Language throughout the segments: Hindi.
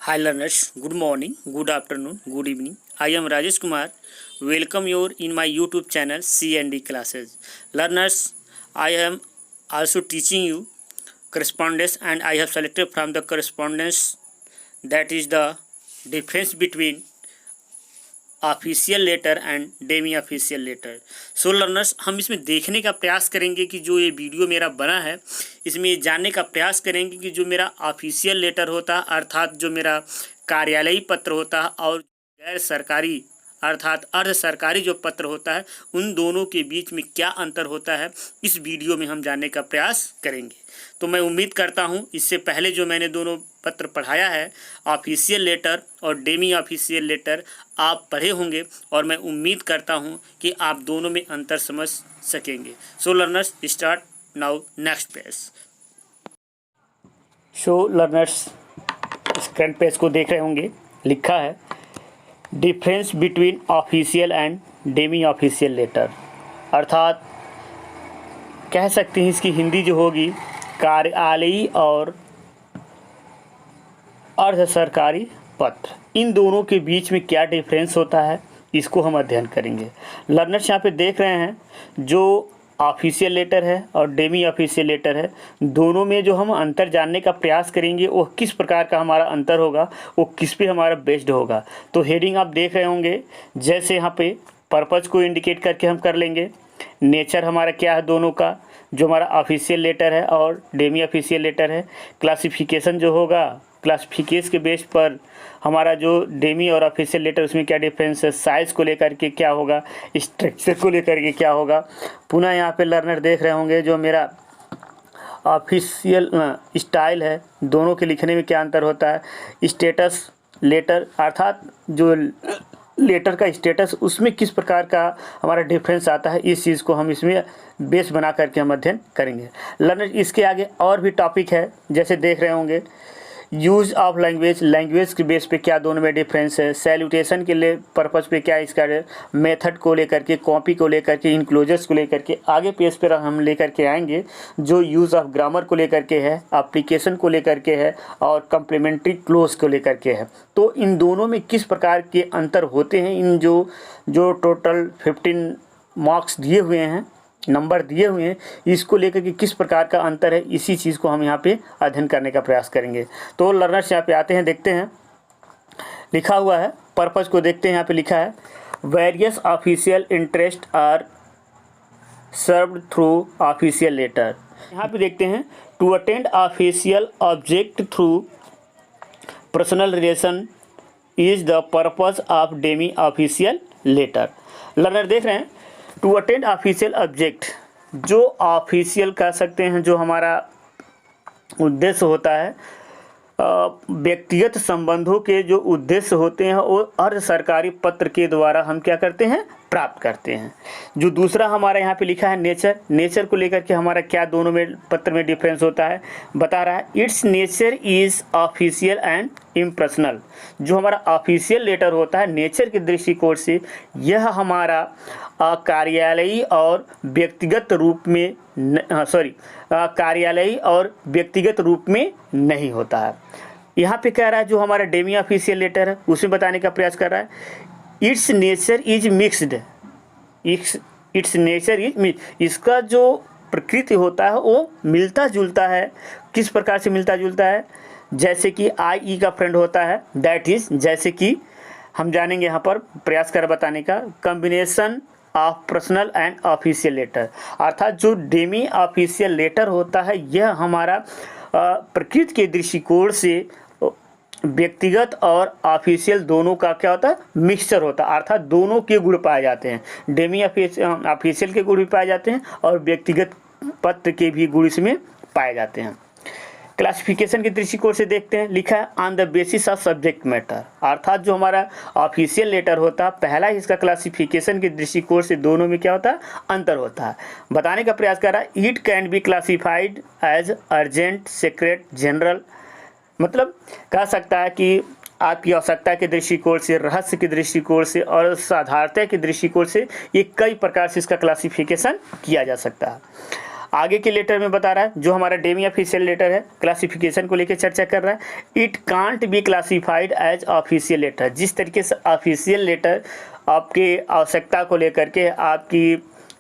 Hi learners, good morning, good afternoon, good evening. I am Rajesh Kumar. Welcome you in my YouTube channel C&D classes. Learners, I am also teaching you correspondence and I have selected from the correspondence that is the difference between official letter and demi official letter. So learners, हम इसमें देखने का प्रयास करेंगे कि जो ये वीडियो मेरा बना है इसमें ये जानने का प्रयास करेंगे कि जो मेरा ऑफिशियल लेटर होता है अर्थात जो मेरा कार्यालयी पत्र होता है और गैर सरकारी अर्थात अर्ध सरकारी जो पत्र होता है उन दोनों के बीच में क्या अंतर होता है इस वीडियो में हम जानने का प्रयास करेंगे। तो मैं उम्मीद करता हूं इससे पहले जो मैंने दोनों पत्र पढ़ाया है ऑफिशियल लेटर और डेमी ऑफिशियल लेटर आप पढ़े होंगे और मैं उम्मीद करता हूं कि आप दोनों में अंतर समझ सकेंगे। So learners, start now next page. So learners, screen page को देख रहे होंगे, लिखा है difference between official and demi official letter, अर्थात कह सकते हैं इसकी हिंदी जो होगी कार्यालयी और अर्ध सरकारी पत्र, इन दोनों के बीच में क्या डिफरेंस होता है इसको हम अध्ययन करेंगे। लर्नर्स यहाँ पे देख रहे हैं जो ऑफिशियल लेटर है और डेमी ऑफिशियल लेटर है, दोनों में जो हम अंतर जानने का प्रयास करेंगे वो किस प्रकार का हमारा अंतर होगा, वो किस पे हमारा बेस्ड होगा। तो हेडिंग आप देख रहे होंगे, जैसे यहाँ पे पर्पज़ को इंडिकेट करके हम कर लेंगे, नेचर हमारा क्या है दोनों का, जो हमारा ऑफिशियल लेटर है और डेमी ऑफिशियल लेटर है, क्लासिफिकेशन जो होगा क्लासिफिकेशन के बेस पर हमारा जो डेमी और ऑफिशियल लेटर उसमें क्या डिफरेंस है, साइज़ को लेकर के क्या होगा, स्ट्रक्चर को लेकर के क्या होगा। पुनः यहाँ पे लर्नर देख रहे होंगे जो मेरा ऑफिशियल स्टाइल है दोनों के लिखने में क्या अंतर होता है, स्टेटस लेटर अर्थात जो लेटर का स्टेटस उसमें किस प्रकार का हमारा डिफरेंस आता है, इस चीज़ को हम इसमें बेस बना करके हम अध्ययन करेंगे। लर्नर, इसके आगे और भी टॉपिक है, जैसे देख रहे होंगे यूज़ ऑफ लैंग्वेज, लैंग्वेज के बेस पे क्या दोनों में डिफरेंस है, सैल्यूटेशन के लिए पर्पज़ पे क्या इसका मेथड को लेकर के, कॉपी को लेकर के, इनक्लोजर्स को लेकर के, आगे पेज पर हम लेकर के आएंगे जो यूज़ ऑफ ग्रामर को लेकर के है, एप्लीकेशन को लेकर के है और कम्प्लीमेंट्री क्लोज को लेकर के है। तो इन दोनों में किस प्रकार के अंतर होते हैं, इन जो टोटल 15 मार्क्स दिए हुए हैं, नंबर दिए हुए हैं, इसको लेकर के किस प्रकार का अंतर है, इसी चीज़ को हम यहाँ पे अध्ययन करने का प्रयास करेंगे। तो लर्नर्स यहाँ पे आते हैं, देखते हैं लिखा हुआ है, पर्पज़ को देखते हैं। यहाँ पे लिखा है various official interest are served through official letter. यहाँ पे देखते हैं to attend official object through personal relation is the purpose of demi official letter. Learner देख रहे हैं टू अटेंड ऑफिशियल ऑब्जेक्ट, जो ऑफिशियल कह सकते हैं, जो हमारा उद्देश्य होता है व्यक्तिगत संबंधों के जो उद्देश्य होते हैं वो अर्ध सरकारी पत्र के द्वारा हम क्या करते हैं, प्राप्त करते हैं। जो दूसरा हमारा यहाँ पे लिखा है नेचर, नेचर को लेकर के हमारा क्या दोनों में पत्र में डिफरेंस होता है, बता रहा है it's nature is official and impersonal. जो हमारा ऑफिशियल लेटर होता है नेचर के दृष्टिकोण से यह हमारा कार्यालयी और व्यक्तिगत रूप में कार्यालयी और व्यक्तिगत रूप में नहीं होता है। यहाँ पे कह रहा है जो हमारा डेमी ऑफिशियल लेटर है उसमें बताने का प्रयास कर रहा है it's nature is mixed, it's nature is, इसका जो प्रकृति होता है वो मिलता जुलता है। किस प्रकार से मिलता जुलता है, जैसे कि आई ई का फ्रेंड होता है, दैट इज, जैसे कि हम जानेंगे यहाँ पर प्रयास कर बताने का, combination of personal and official letter, अर्थात जो डेमी ऑफिशियल लेटर होता है यह हमारा प्रकृति के दृष्टिकोण से व्यक्तिगत और ऑफिशियल दोनों का क्या होता है, मिक्सचर होता है, अर्थात दोनों के गुण पाए जाते हैं। डेमी ऑफिशियल के गुण भी पाए जाते हैं और व्यक्तिगत पत्र के भी गुण इसमें पाए जाते हैं। क्लासिफिकेशन के दृष्टिकोण से देखते हैं, लिखा है on the basis of subject matter, अर्थात जो हमारा ऑफिशियल लेटर होता है पहला ही इसका क्लासिफिकेशन के दृष्टिकोण से दोनों में क्या होता है, अंतर होता है। बताने का प्रयास कर रहा है it can be classified as urgent, secret, general, मतलब कह सकता है कि आपकी आवश्यकता के दृष्टिकोण से, रहस्य के दृष्टिकोण से और साधारणता के दृष्टिकोण से ये कई प्रकार से इसका क्लासिफिकेशन किया जा सकता है। आगे के लेटर में बता रहा है जो हमारा डेमी ऑफिशियल लेटर है क्लासिफिकेशन को लेकर चर्चा कर रहा है। It can't be classified as official letter. जिस तरीके से ऑफिशियल लेटर आपके आवश्यकता को लेकर के, आपकी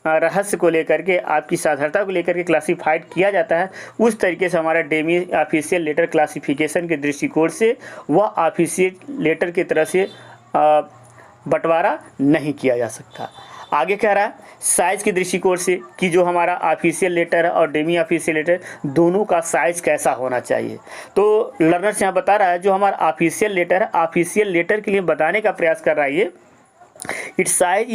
रहस्य को लेकर के, आपकी साधारणता को लेकर के क्लासिफाइड किया जाता है, उस तरीके से हमारा डेमी ऑफिशियल लेटर क्लासिफिकेशन के दृष्टिकोण से वह ऑफिशियल लेटर की तरह से बंटवारा नहीं किया जा सकता। आगे कह रहा है साइज़ के दृष्टिकोण से कि जो हमारा ऑफिशियल लेटर है और डेमी ऑफिशियल लेटर दोनों का साइज़ कैसा होना चाहिए। तो लर्नर्स यहाँ बता रहा है जो हमारा ऑफिशियल लेटर है, ऑफिशियल लेटर के लिए बताने का प्रयास कर रहा है ये, इट्स साइज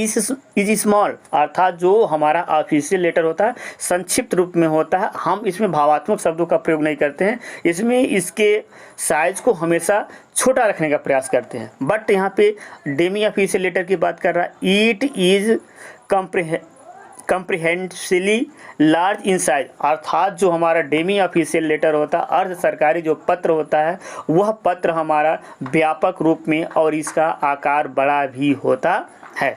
इज स्मॉल, अर्थात जो हमारा ऑफिशियल लेटर होता है संक्षिप्त रूप में होता है। हम इसमें भावात्मक शब्दों का प्रयोग नहीं करते हैं, इसमें इसके साइज़ को हमेशा छोटा रखने का प्रयास करते हैं। बट यहाँ पे डेमी ऑफिशियल लेटर की बात कर रहा है, it is comprehensively large in size, अर्थात जो हमारा डेमी ऑफिशियल लेटर होता है, अर्ध सरकारी जो पत्र होता है, वह पत्र हमारा व्यापक रूप में और इसका आकार बड़ा भी होता है।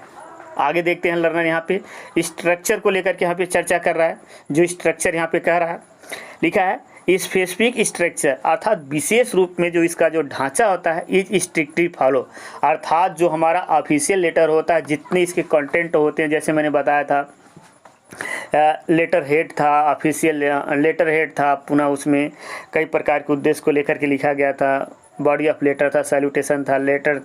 आगे देखते हैं लर्नर यहाँ पे स्ट्रक्चर को लेकर के यहाँ पे चर्चा कर रहा है। जो स्ट्रक्चर यहाँ पे कह रहा है, लिखा है स्पेसिफिक स्ट्रक्चर, अर्थात विशेष रूप में जो इसका जो ढांचा होता है इज स्ट्रिक्टली फॉलो, अर्थात जो हमारा ऑफिशियल लेटर होता है जितने इसके कंटेंट होते हैं, जैसे मैंने बताया था लेटर हेड था, ऑफिशियल लेटर हेड था, पुनः उसमें कई प्रकार के उद्देश्य को लेकर के लिखा गया था, बॉडी ऑफ लेटर था, सैल्यूटेशन था, लेटर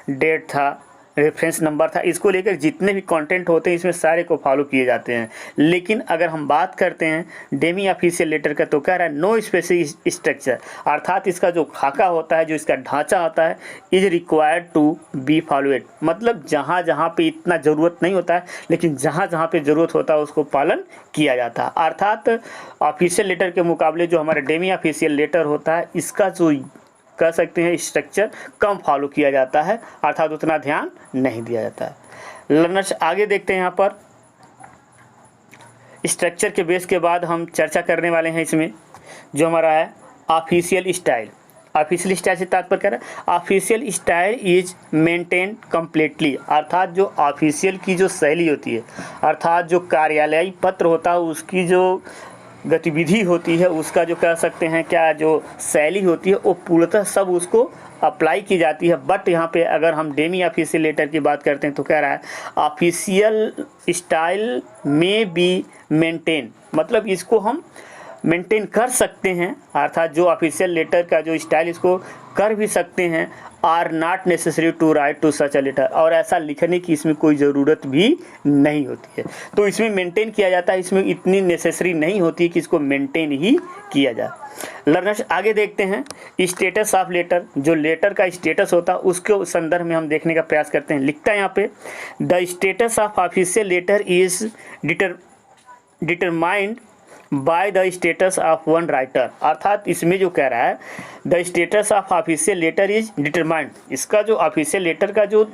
डेट था, रेफरेंस नंबर था, इसको लेकर जितने भी कंटेंट होते हैं इसमें सारे को फॉलो किए जाते हैं। लेकिन अगर हम बात करते हैं डेमी ऑफिशियल लेटर का, तो कह रहा है नो स्पेसिफिक स्ट्रक्चर, अर्थात इसका जो खाका होता है, जो इसका ढांचा होता है, is required to be followed, मतलब जहाँ जहाँ पे इतना ज़रूरत नहीं होता है, लेकिन जहाँ जहाँ पे ज़रूरत होता है उसको पालन किया जाता है। अर्थात ऑफिशियल लेटर के मुकाबले जो हमारा डेमी ऑफिशियल लेटर होता है, इसका जो कह सकते हैं स्ट्रक्चर कम फॉलो किया जाता है, अर्थात उतना ध्यान नहीं दिया जाता है। लर्नर्स आगे देखते हैं यहाँ पर स्ट्रक्चर के बेस के बाद हम चर्चा करने वाले हैं इसमें जो हमारा है ऑफिशियल स्टाइल। ऑफिशियल स्टाइल से तात्पर्य कर रहा है official style is maintain completely, अर्थात जो ऑफिशियल की जो शैली होती है, अर्थात जो कार्यालयी पत्र होता है उसकी जो गतिविधि होती है, उसका जो कह सकते हैं क्या जो शैली होती है, वो पूर्णतः सब उसको अप्लाई की जाती है। बट यहाँ पे अगर हम डेमी ऑफिशियल लेटर की बात करते हैं तो कह रहा है ऑफिशियल स्टाइल में बी मेंटेन, मतलब इसको हम मेंटेन कर सकते हैं, अर्थात जो ऑफिशियल लेटर का जो स्टाइल इसको कर भी सकते हैं, are not necessary to write to such a letter, और ऐसा लिखने की इसमें कोई ज़रूरत भी नहीं होती है। तो इसमें मेंटेन किया जाता है, इसमें इतनी नेसेसरी नहीं होती कि इसको मेंटेन ही किया जाए। लर्नर्स आगे देखते हैं स्टेटस ऑफ लेटर, जो लेटर का स्टेटस होता है उसके संदर्भ में हम देखने का प्रयास करते हैं। लिखता है यहाँ पे the status of official letter is determined by the status of one writer, अर्थात इसमें जो कह रहा है the status of official letter is determined, इसका जो ऑफिशियल लेटर का जो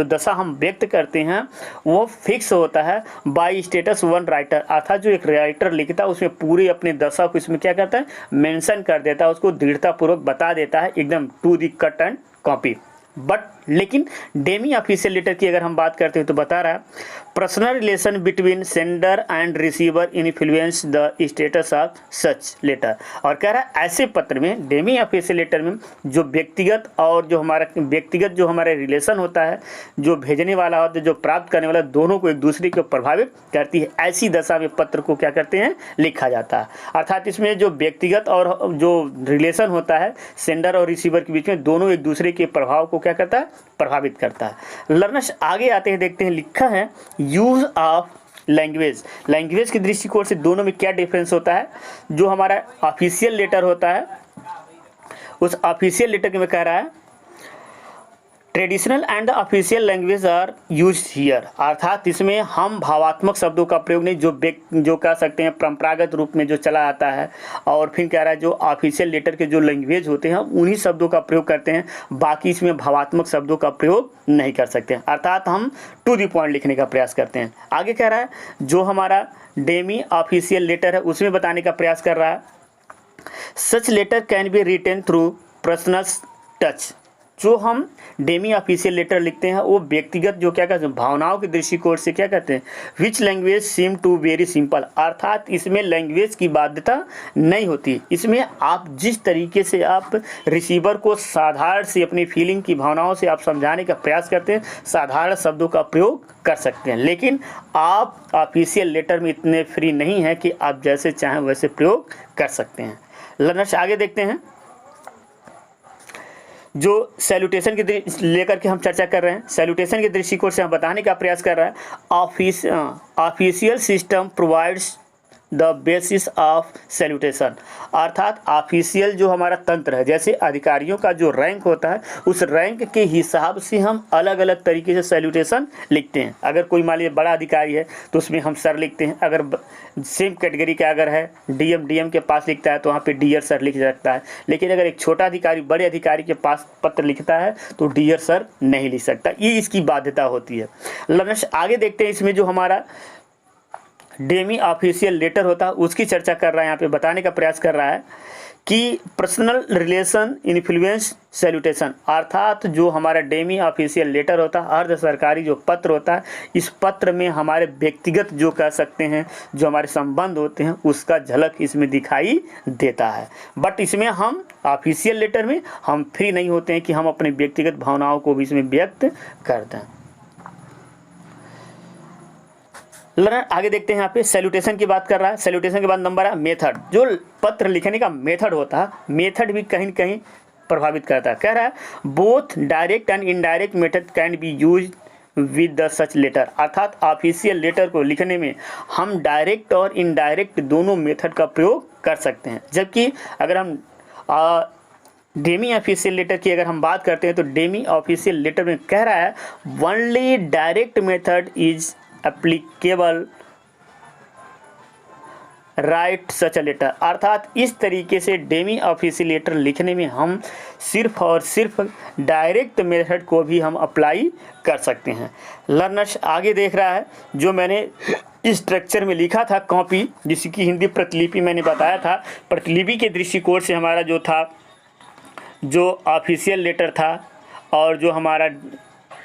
दशा हम व्यक्त करते हैं वो फिक्स होता है बाय स्टेटस वन राइटर, अर्थात जो एक राइटर लिखता है उसमें पूरी अपनी दशा को इसमें क्या करता है मेंशन कर देता है, उसको दृढ़तापूर्वक बता देता है एकदम to the cut and copy. But लेकिन डेमी ऑफिशियल लेटर की अगर हम बात करते हैं तो बता रहा है personal relation between sender and receiver influence the status of such letter, और कह रहा है ऐसे पत्र में डेमी ऑफिशियल लेटर में जो व्यक्तिगत और जो हमारे रिलेशन होता है, जो भेजने वाला होता है, जो प्राप्त करने वाला, दोनों को एक दूसरे को प्रभावित करती है, ऐसी दशा में पत्र को क्या करते हैं लिखा जाता है। अर्थात इसमें जो व्यक्तिगत और जो रिलेशन होता है सेंडर और रिसीवर के बीच में, दोनों एक दूसरे के प्रभाव को क्या करता है प्रभावित करता है। लर्नर्स आगे आते हैं, देखते हैं लिखा है यूज ऑफ लैंग्वेज, लैंग्वेज के दृष्टिकोण से दोनों में क्या डिफरेंस होता है। जो हमारा ऑफिशियल लेटर होता है उस ऑफिशियल लेटर में कह रहा है traditional and official language are use here, अर्थात इसमें हम भावात्मक शब्दों का प्रयोग नहीं, जो कह सकते हैं परंपरागत रूप में जो चला आता है, और फिर कह रहा है जो ऑफिशियल लेटर के जो लैंग्वेज होते हैं उन्हीं शब्दों का प्रयोग करते हैं, बाकी इसमें भावात्मक शब्दों का प्रयोग नहीं कर सकते हैं, अर्थात हम टू द पॉइंट लिखने का प्रयास करते हैं। आगे कह रहा है जो हमारा डेमी ऑफिशियल लेटर है उसमें बताने का प्रयास कर रहा है such letter can be written through personal touch, जो हम डेमी ऑफिशियल लेटर लिखते हैं वो व्यक्तिगत जो क्या कहते हैं भावनाओं के दृष्टिकोण से क्या कहते हैं, which language seem to very simple, अर्थात इसमें लैंग्वेज की बाध्यता नहीं होती। इसमें आप जिस तरीके से आप रिसीवर को साधारण से अपनी फीलिंग की भावनाओं से आप समझाने का प्रयास करते हैं, साधारण शब्दों का प्रयोग कर सकते हैं, लेकिन आप ऑफिशियल लेटर में इतने फ्री नहीं हैं कि आप जैसे चाहें वैसे प्रयोग कर सकते हैं। लर्नर्स आगे देखते हैं, जो सैल्यूटेशन के लेकर के हम चर्चा कर रहे हैं, सैल्यूटेशन के दृष्टिकोण से हम बताने का प्रयास कर रहा है। Official system provides the basis of salutation, अर्थात ऑफिशियल जो हमारा तंत्र है, जैसे अधिकारियों का जो रैंक होता है उस रैंक के हिसाब से हम अलग अलग तरीके से सैल्यूटेशन लिखते हैं। अगर कोई मान लीजिए बड़ा अधिकारी है तो उसमें हम सर लिखते हैं, अगर सेम कैटेगरी का अगर है डीएम के पास लिखता है तो वहाँ पे डियर सर लिख सकता है, लेकिन अगर एक छोटा अधिकारी बड़े अधिकारी के पास पत्र लिखता है तो डियर सर नहीं लिख सकता, ये इसकी बाध्यता होती है। लर्नर्स आगे देखते हैं, इसमें जो हमारा डेमी ऑफिशियल लेटर होता है उसकी चर्चा कर रहा है, यहाँ पे बताने का प्रयास कर रहा है कि पर्सनल रिलेशन इन्फ्लुएंस सैल्यूटेशन, अर्थात जो हमारा डेमी ऑफिशियल लेटर होता है, अर्ध सरकारी जो पत्र होता है, इस पत्र में हमारे व्यक्तिगत जो कह सकते हैं जो हमारे संबंध होते हैं उसका झलक इसमें दिखाई देता है। बट इसमें हम ऑफिशियल लेटर में हम फ्री नहीं होते हैं कि हम अपने व्यक्तिगत भावनाओं को भी इसमें व्यक्त कर दें। लर्नर आगे देखते हैं, यहाँ पे सैल्यूटेशन की बात कर रहा है। सैल्यूटेशन के बाद नंबर है मेथड, जो पत्र लिखने का मेथड होता है, मेथड भी कहीं न कहीं प्रभावित करता है। कह रहा है both direct and indirect method can be use with the such letter, अर्थात ऑफिशियल लेटर को लिखने में हम डायरेक्ट और इनडायरेक्ट दोनों मेथड का प्रयोग कर सकते हैं। जबकि अगर हम डेमी ऑफिशियल लेटर की अगर हम बात करते हैं तो डेमी ऑफिशियल लेटर में कह रहा है only direct method is applicable write such a letter, अर्थात इस तरीके से डेमी ऑफिशियल लेटर लिखने में हम सिर्फ और सिर्फ डायरेक्ट मेथड को भी हम अप्लाई कर सकते हैं। लर्नर्स आगे देख रहा है, जो मैंने स्ट्रक्चर में लिखा था कॉपी, जिसकी हिंदी प्रतिलिपि मैंने बताया था, प्रतिलिपि के दृष्टिकोण से हमारा जो था जो ऑफिशियल लेटर था और जो हमारा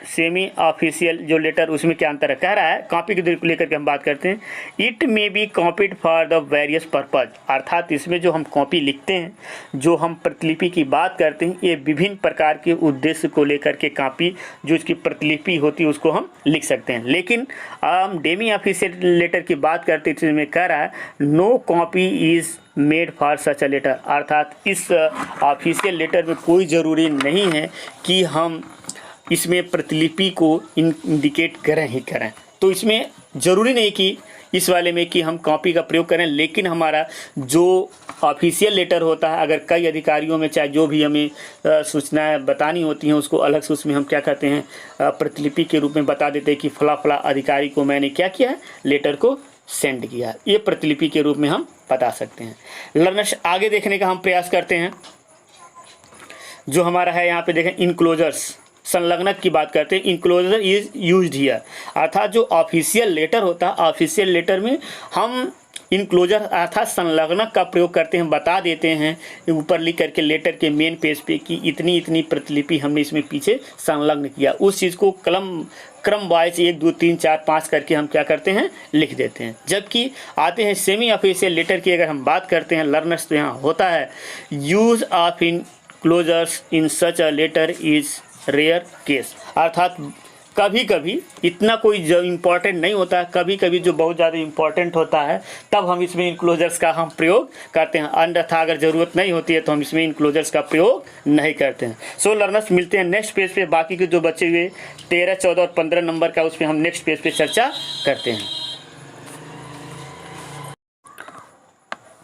सेमी ऑफिशियल जो लेटर उसमें क्या अंतर है। कह रहा है कॉपी के लेकर के हम बात करते हैं, it may be copied for the various purpose, अर्थात इसमें जो हम कॉपी लिखते हैं, जो हम प्रतिलिपि की बात करते हैं, ये विभिन्न प्रकार के उद्देश्य को लेकर के कॉपी जो इसकी प्रतिलिपि होती है उसको हम लिख सकते हैं। लेकिन हम डेमी ऑफिशियल लेटर की बात करते हैं, इसमें कह रहा है no copy is made for such a letter, अर्थात इस ऑफिशियल लेटर में कोई ज़रूरी नहीं है कि हम इसमें प्रतिलिपि को इंडिकेट करें ही करें, तो इसमें ज़रूरी नहीं कि इस वाले में कि हम कॉपी का प्रयोग करें। लेकिन हमारा जो ऑफिशियल लेटर होता है, अगर कई अधिकारियों में चाहे जो भी हमें सूचनाएं बतानी होती हैं उसको अलग से उसमें हम क्या कहते हैं प्रतिलिपि के रूप में बता देते हैं कि फला फला अधिकारी को मैंने क्या किया है, लेटर को सेंड किया, ये प्रतिलिपि के रूप में हम बता सकते हैं। लर्नर्स आगे देखने का हम प्रयास करते हैं, जो हमारा है यहाँ पे देखें इनक्लोजर्स, संलग्नक की बात करते हैं। इनक्लोजर इज यूज्ड हियर, अर्थात जो ऑफिशियल लेटर होता है, ऑफिशियल लेटर में हम इनक्लोजर अर्थात संलग्नक का प्रयोग करते हैं, बता देते हैं ऊपर लिख करके लेटर के मेन पेज पे कि इतनी इतनी प्रतिलिपि हमने इसमें पीछे संलग्न किया, उस चीज़ को क्रम वाइज 1 2 3 4 5 करके हम क्या करते हैं लिख देते हैं। जबकि आते हैं सेमी ऑफिशियल लेटर की अगर हम बात करते हैं लर्नर्स, तो यहाँ होता है use of enclosures in such a letter is rare case, अर्थात कभी कभी इतना कोई जो इम्पोर्टेंट नहीं होता है, कभी कभी जो बहुत ज़्यादा इम्पोर्टेंट होता है तब हम इसमें इनक्लोजर्स का हम प्रयोग करते हैं, अन्यथा अगर ज़रूरत नहीं होती है तो हम इसमें इनक्लोजर्स का प्रयोग नहीं करते हैं। सो लर्नर्स मिलते हैं नेक्स्ट पेज पे, बाकी के जो बचे हुए 13 14 और 15 नंबर का उस पर हम नेक्स्ट पेज पे चर्चा करते हैं।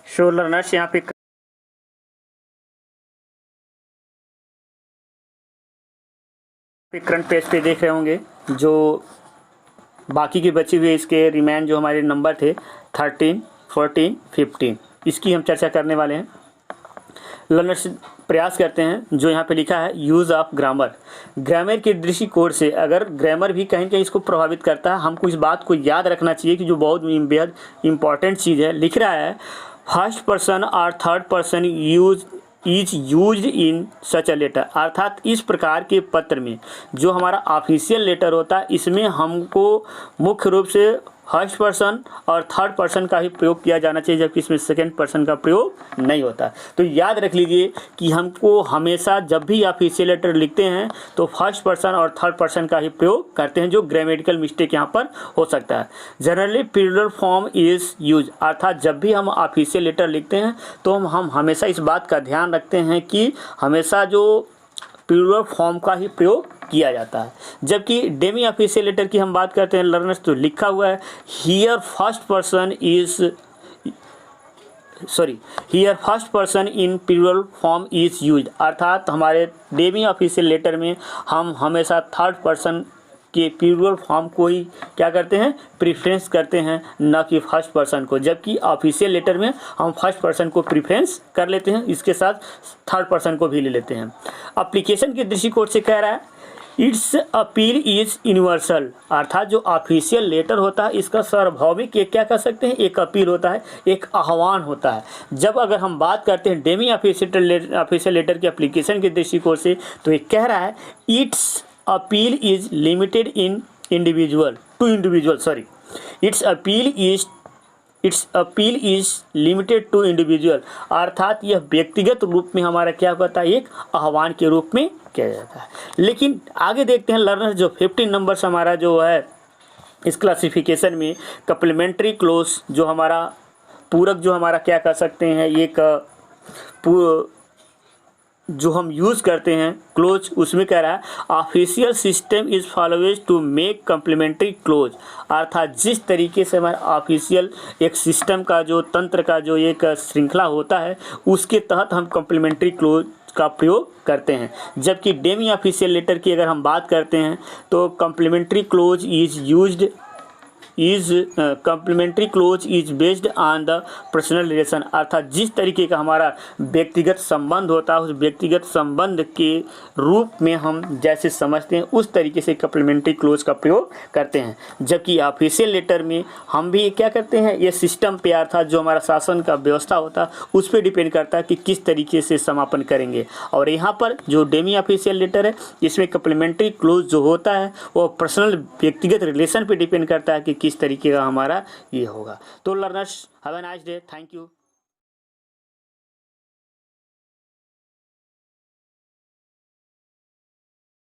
सो लर्नर्स यहाँ पे करंट पेज पे देख रहे होंगे, जो बाकी के बचे हुए इसके रिमेन जो हमारे नंबर थे 13 14 15, इसकी हम चर्चा करने वाले हैं। लर्नर्स प्रयास करते हैं, जो यहाँ पे लिखा है यूज़ ऑफ ग्रामर, ग्रामर के दृष्टिकोण से अगर ग्रामर भी कहीं कहीं इसको प्रभावित करता है, हमको इस बात को याद रखना चाहिए कि जो बहुत बेहद इंपॉर्टेंट चीज़ है। लिख रहा है फर्स्ट पर्सन और third person use is used in such a letter, अर्थात इस प्रकार के पत्र में जो हमारा ऑफिशियल लेटर होता है इसमें हमको मुख्य रूप से फर्स्ट पर्सन और थर्ड पर्सन का ही प्रयोग किया जाना चाहिए, जबकि इसमें सेकंड पर्सन का प्रयोग नहीं होता। तो याद रख लीजिए कि हमको हमेशा जब भी ऑफिशियल लेटर लिखते हैं तो फर्स्ट पर्सन और थर्ड पर्सन का ही प्रयोग करते हैं, जो ग्रामेटिकल मिस्टेक यहाँ पर हो सकता है। Generally plural form is use, अर्थात जब भी हम ऑफिशियल लेटर लिखते हैं तो हम हमेशा इस बात का ध्यान रखते हैं कि हमेशा जो प्लूरल फॉर्म का ही प्रयोग किया जाता है। जबकि डेमी ऑफिशियल लेटर की हम बात करते हैं लर्नर्स, तो लिखा हुआ है here first person in plural form is used, अर्थात हमारे डेमी ऑफिशियल लेटर में हम हमेशा थर्ड पर्सन के प्लूरल फॉर्म को ही क्या करते हैं, प्रीफ्रेंस करते हैं, न कि फर्स्ट पर्सन को। जबकि ऑफिशियल लेटर में हम फर्स्ट पर्सन को प्रीफ्रेंस कर लेते हैं, इसके साथ थर्ड पर्सन को भी ले लेते हैं। एप्लीकेशन के दृष्टिकोण से कह रहा है इट्स अपील इज यूनिवर्सल, अर्थात जो ऑफिशियल लेटर होता है इसका सार्वभौमिक एक क्या कर सकते हैं, एक अपील होता है, एक आह्वान होता है। जब अगर हम बात करते हैं डेमी ऑफिशियल लेटर के एप्लीकेशन के दृष्टिकोण से, तो ये कह रहा है its appeal is limited in individual to individual, its appeal is limited to individual, अर्थात यह व्यक्तिगत रूप में हमारा क्या होता है, एक आह्वान के रूप में किया जाता है। लेकिन आगे देखते हैं लर्नर, जो 15 नंबर्स हमारा जो है इस क्लासिफिकेशन में कम्प्लीमेंट्री क्लोज, जो हमारा पूरक जो हमारा क्या कर सकते हैं, एक जो हम यूज़ करते हैं क्लोज, उसमें कह रहा है official system is follows to make complimentary close, अर्थात जिस तरीके से हमारा ऑफिशियल एक सिस्टम का जो तंत्र का जो एक श्रृंखला होता है उसके तहत हम कम्प्लीमेंट्री क्लोज का प्रयोग करते हैं। जबकि डेमी ऑफिशियल लेटर की अगर हम बात करते हैं तो complimentary close is based on the personal relation, अर्थात जिस तरीके का हमारा व्यक्तिगत संबंध होता है उस व्यक्तिगत संबंध के रूप में हम जैसे समझते हैं उस तरीके से कम्प्लीमेंट्री क्लोज का प्रयोग करते हैं। जबकि ऑफिशियल लेटर में हम भी क्या करते हैं, ये सिस्टम पे अर्थात जो हमारा शासन का व्यवस्था होता है उस पर डिपेंड करता है कि किस तरीके से समापन करेंगे। और यहाँ पर जो डेमी ऑफिशियल लेटर है इसमें कम्प्लीमेंट्री क्लोज जो होता है वो पर्सनल व्यक्तिगत रिलेशन पे डिपेंड करता है कि किस तरीके का हमारा ये होगा। तो learners have a nice day, thank you.